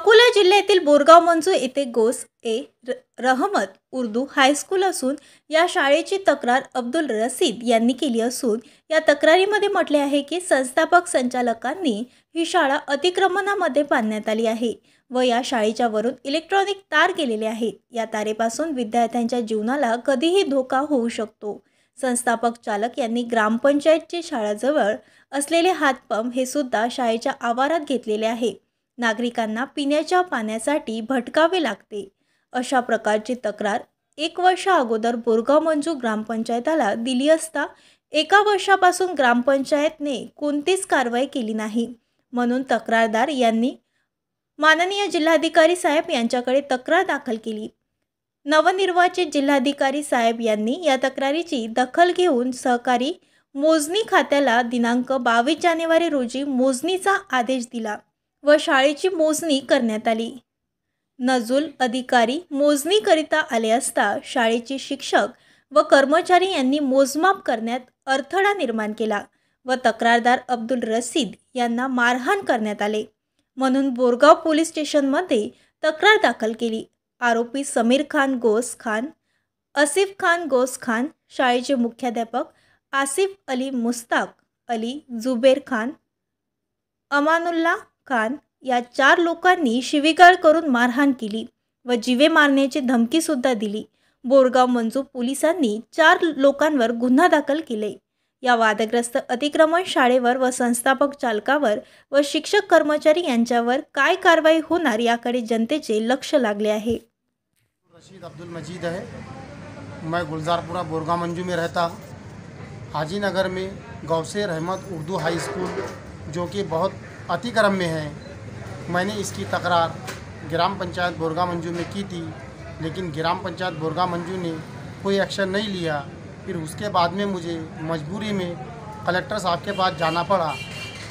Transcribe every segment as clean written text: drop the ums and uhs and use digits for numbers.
अकोला जिल्ह्यातील बोरगाव मंजू येथे गोस रहमत उर्दू हायस्कूल असून या शाळेची तक्रार अब्दुल रशीद यांनी केली असून या तक्रारीमध्ये म्हटले आहे की संस्थापक संचालकांनी ही शाळा अतिक्रमणामध्ये बांधण्यात आली आहे व या शाळेच्या वरून इलेक्ट्रॉनिक तार गेलेले आहेत। या तारेपासून विद्यार्थ्यांच्या जीवनाला कधीही धोका होऊ शकतो। संस्थापक चालक यांनी ग्रामपंचायतची शाळेजवळ असलेले हातपंप हे सुद्धा शाळेच्या आवारात घेतलेले आहे। नागरिकांना पिण्याच्या पाण्यासाठी भटकावे लागते। अशा प्रकारची तक्रार 1 वर्ष अगोदर बोरगाव मंजू ग्रामपंचायताला दिली असता 1 वर्षापासून ग्रामपंचायतने कोणतीच कारवाई केली नाही। म्हणून तक्रारदार यांनी माननीय जिल्हाधिकारी साहेब यांच्याकडे तक्रार दाखल केली। नवनिर्वाचित जिल्हाधिकारी साहेब यांनी या तक्रारीची दखल घेऊन सहकारी मोजणी खात्याला दिनांक 22 जानेवारी रोजी मोजणीचा आदेश दिला व शाळेची मोजणी करण्यात आली। नजूल अधिकारी मोजणीकरिता आले असता शाळेचे शिक्षक व कर्मचारी यांनी मोजमाप करण्यात अडथळा निर्माण केला व तक्रारदार अब्दुल रशीद यांना मारहाण करण्यात आले। म्हणून बोरगाव पोलीस स्टेशनमध्ये तक्रार दाखल केली। आरोपी समीर खान गोस खान, आसिफ खान गोस खान, शाळेचे मुख्याध्यापक आसिफ अली मुस्ताक अली, जुबेर खान, अमानुल्ला खान या 4 लोकांनी शिवीगाळ करून मारहाण केली व जीवे मारण्याची धमकी सुद्धा दिली। बोरगाव मंजू पोलिसांनी 4 लोकांवर गुन्हा दाखल केले। या वादग्रस्त अतिक्रमण शाळेवर व संस्थापक चालकावर व शिक्षक कर्मचारी यांच्यावर काय कारवाई होणार याकडे जनतेचे लक्ष लागले आहे। रशीद अब्दुल मजीद है, मैं गुलजारपुरा बोरगाव मंजू में रहता हूँ। हाजी नगर में गौसे रहमत उर्दू हाई स्कूल जो कि बहुत अतिक्रम में है, मैंने इसकी तकरार ग्राम पंचायत बोरगाव मंजू में की थी, लेकिन ग्राम पंचायत बोरगाव मंजू ने कोई एक्शन नहीं लिया। फिर उसके बाद में मुझे मजबूरी में कलेक्टर साहब के पास जाना पड़ा।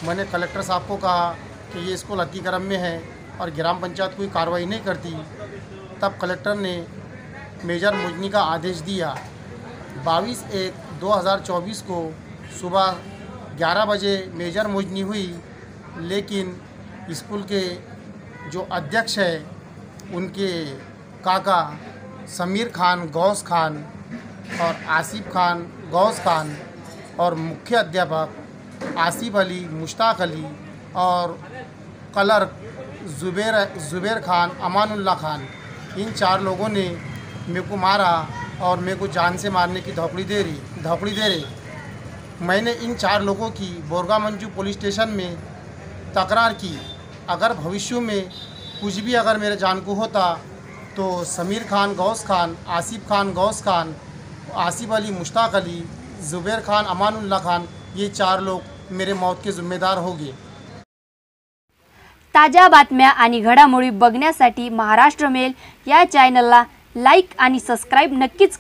मैंने कलेक्टर साहब को कहा कि ये स्कूल अतिक्रम में है और ग्राम पंचायत कोई कार्रवाई नहीं करती। तब कलेक्टर ने मेजर मोजनी का आदेश दिया। 22/1/2024 को सुबह 11 बजे मेजर मोजनी हुई, लेकिन स्कूल के जो अध्यक्ष है उनके काका समीर खान गौस खान और आसिफ खान गौस खान और मुख्य अध्यापक आसिफ अली मुश्ताक अली और क्लर्क जुबेर खान अमानुल्ला खान, इन 4 लोगों ने मेरे को मारा और मेरे को जान से मारने की धौकड़ी दे रही। मैंने इन 4 लोगों की बोरगाव मंजू पुलिस स्टेशन में तकरार की। अगर भविष्य में कुछ भी अगर मेरे जान को होता तो समीर खान गौस खान, आसिफ खान गौस खान, आसिफ अली मुश्ताक अली, जुबेर खान अमानुल्ला खान, ये 4 लोग मेरे मौत के जिम्मेदार होंगे। ताज्या बातम्या आणि घडामोडी बघण्यासाठी महाराष्ट्र मेल या चॅनलला लाईक आणि सबस्क्राइब नक्कीच करा।